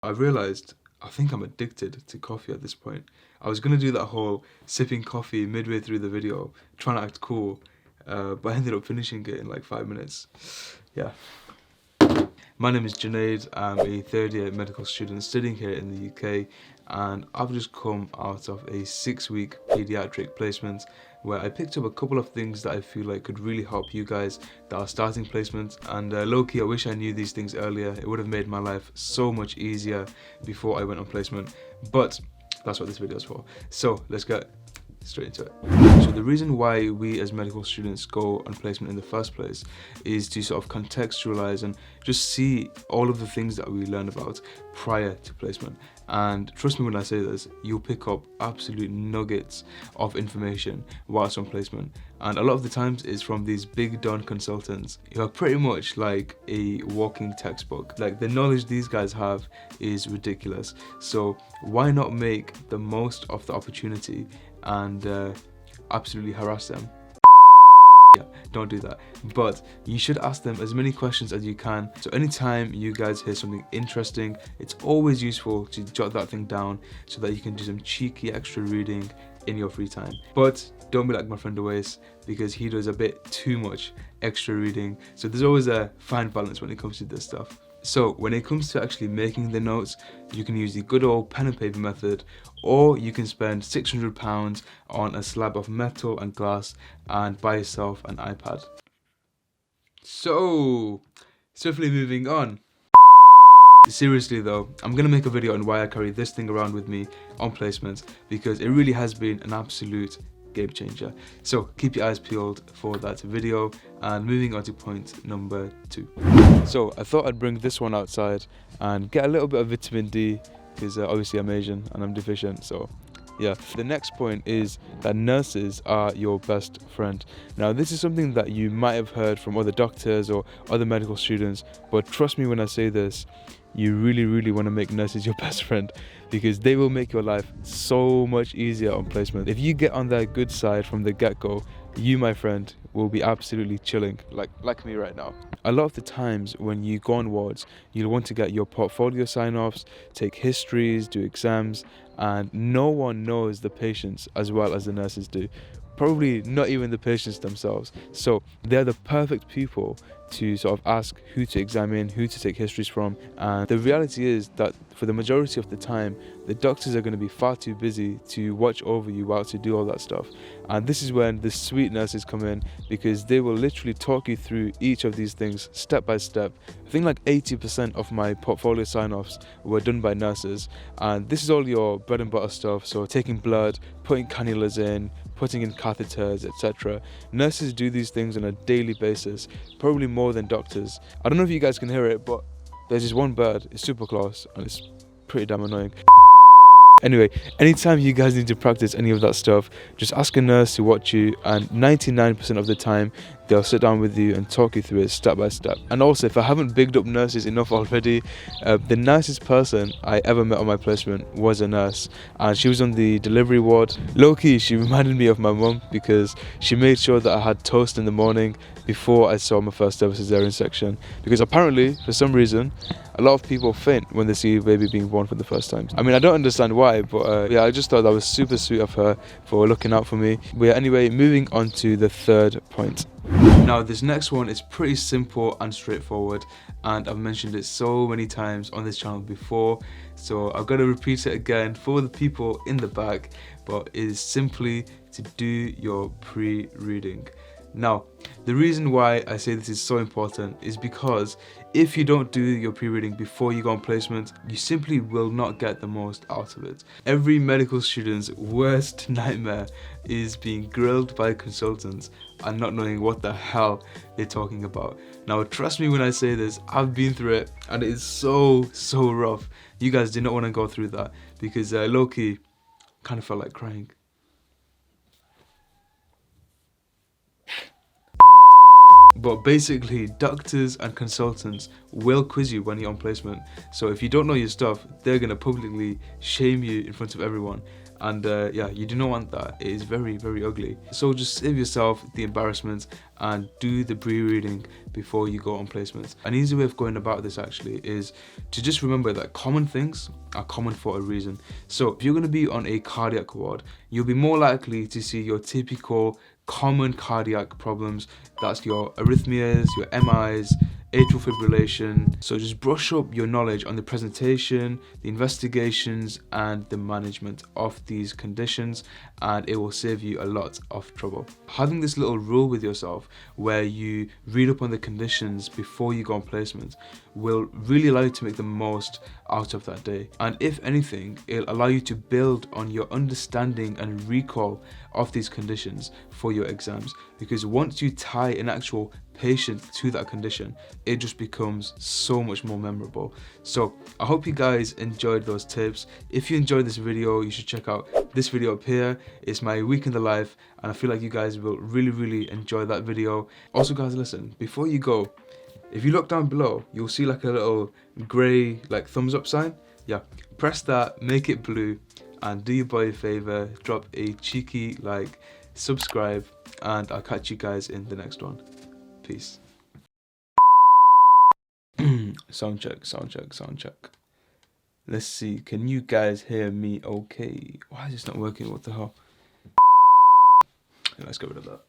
I realized I think I'm addicted to coffee at this point. I was gonna do that whole sipping coffee midway through the video, trying to act cool, but I ended up finishing it in like 5 minutes. Yeah. My name is Junaid. I'm a third year medical student studying here in the UK, and I've just come out of a 6-week paediatric placement where I picked up a couple of things that I feel like could really help you guys that are starting placement. And low-key, I wish I knew these things earlier. It would have made my life so much easier before I went on placement, but that's what this video is for. So let's get straight into it. So the reason why we as medical students go on placement in the first place is to sort of contextualize and just see all of the things that we learn about prior to placement. And trust me when I say this, you'll pick up absolute nuggets of information whilst on placement. And a lot of the times it's from these big Don consultants who are pretty much like a walking textbook. Like, the knowledge these guys have is ridiculous. So why not make the most of the opportunity and absolutely harass them? Yeah, don't do that. But you should ask them as many questions as you can. So anytime you guys hear something interesting, it's always useful to jot that thing down so that you can do some cheeky extra reading in your free time. But don't be like my friend Awais, because he does a bit too much extra reading. So there's always a fine balance when it comes to this stuff. So when it comes to actually making the notes, you can use the good old pen and paper method, or you can spend £600 on a slab of metal and glass and buy yourself an iPad. So, swiftly moving on. Seriously though, I'm gonna make a video on why I carry this thing around with me on placements, because it really has been an absolute game changer. So keep your eyes peeled for that video, and moving on to point number 2. So I thought I'd bring this one outside and get a little bit of vitamin D, because obviously I'm Asian and I'm deficient. So yeah, the next point is that nurses are your best friend. Now this is something that you might have heard from other doctors or other medical students, but trust me when I say this, you really want to make nurses your best friend, because they will make your life so much easier on placement. If you get on their good side from the get-go, you, my friend, will be absolutely chilling, like me right now. A lot of the times when you go on wards, you'll want to get your portfolio sign-offs, take histories, do exams, and no one knows the patients as well as the nurses do. Probably not even the patients themselves. So they're the perfect people to sort of ask who to examine, who to take histories from. And the reality is that for the majority of the time, the doctors are going to be far too busy to watch over you while to do all that stuff. And this is when the sweet nurses come in, because they will literally talk you through each of these things step by step. I think like 80% of my portfolio sign-offs were done by nurses, and this is all your bread and butter stuff. So taking blood, putting cannulas in, putting in catheters, etc. Nurses do these things on a daily basis, probably more than doctors. I don't know if you guys can hear it, but there's this one bird, it's super close and it's pretty damn annoying. Anyway, anytime you guys need to practice any of that stuff, just ask a nurse to watch you, and 99% of the time they'll sit down with you and talk you through it step by step. And also, if I haven't bigged up nurses enough already, the nicest person I ever met on my placement was a nurse, and she was on the delivery ward. Low-key, she reminded me of my mum, because she made sure that I had toast in the morning before I saw my first ever cesarean section, because apparently, for some reason, a lot of people faint when they see a baby being born for the first time. I mean, I don't understand why, but yeah, I just thought that was super sweet of her for looking out for me. But yeah, anyway, moving on to the third point. Now, this next one is pretty simple and straightforward, and I've mentioned it so many times on this channel before, so I've got to repeat it again for the people in the back, but it is simply to do your pre-reading. Now, the reason why I say this is so important is because if you don't do your pre-reading before you go on placement, you simply will not get the most out of it. Every medical student's worst nightmare is being grilled by consultants and not knowing what the hell they're talking about. Now, trust me when I say this, I've been through it and it is so rough. You guys do not want to go through that, because low-key, kind of felt like crying. But basically, doctors and consultants will quiz you when you're on placement. So if you don't know your stuff, they're going to publicly shame you in front of everyone. And yeah, you do not want that. It is very, very ugly. So just save yourself the embarrassment and do the pre-reading before you go on placements. An easy way of going about this actually is to just remember that common things are common for a reason. So if you're going to be on a cardiac ward, you'll be more likely to see your typical common cardiac problems. That's your arrhythmias, your MIs, atrial fibrillation. So just brush up your knowledge on the presentation, the investigations, and the management of these conditions, and it will save you a lot of trouble. Having this little rule with yourself where you read up on the conditions before you go on placement will really allow you to make the most out of that day. And if anything, it'll allow you to build on your understanding and recall of these conditions for your exams, because once you tie an actual patient to that condition, it just becomes so much more memorable. So I hope you guys enjoyed those tips. If you enjoyed this video, you should check out this video up here. It's my week in the life, and I feel like you guys will really enjoy that video. Also guys, listen, before you go, if you look down below, you'll see like a little grey like thumbs up sign. Yeah, press that, make it blue, and do your boy a favor, drop a cheeky like, subscribe, and I'll catch you guys in the next one. Peace. Sound check. Let's see, can you guys hear me okay? Why is this not working? What the hell? Let's get rid of that.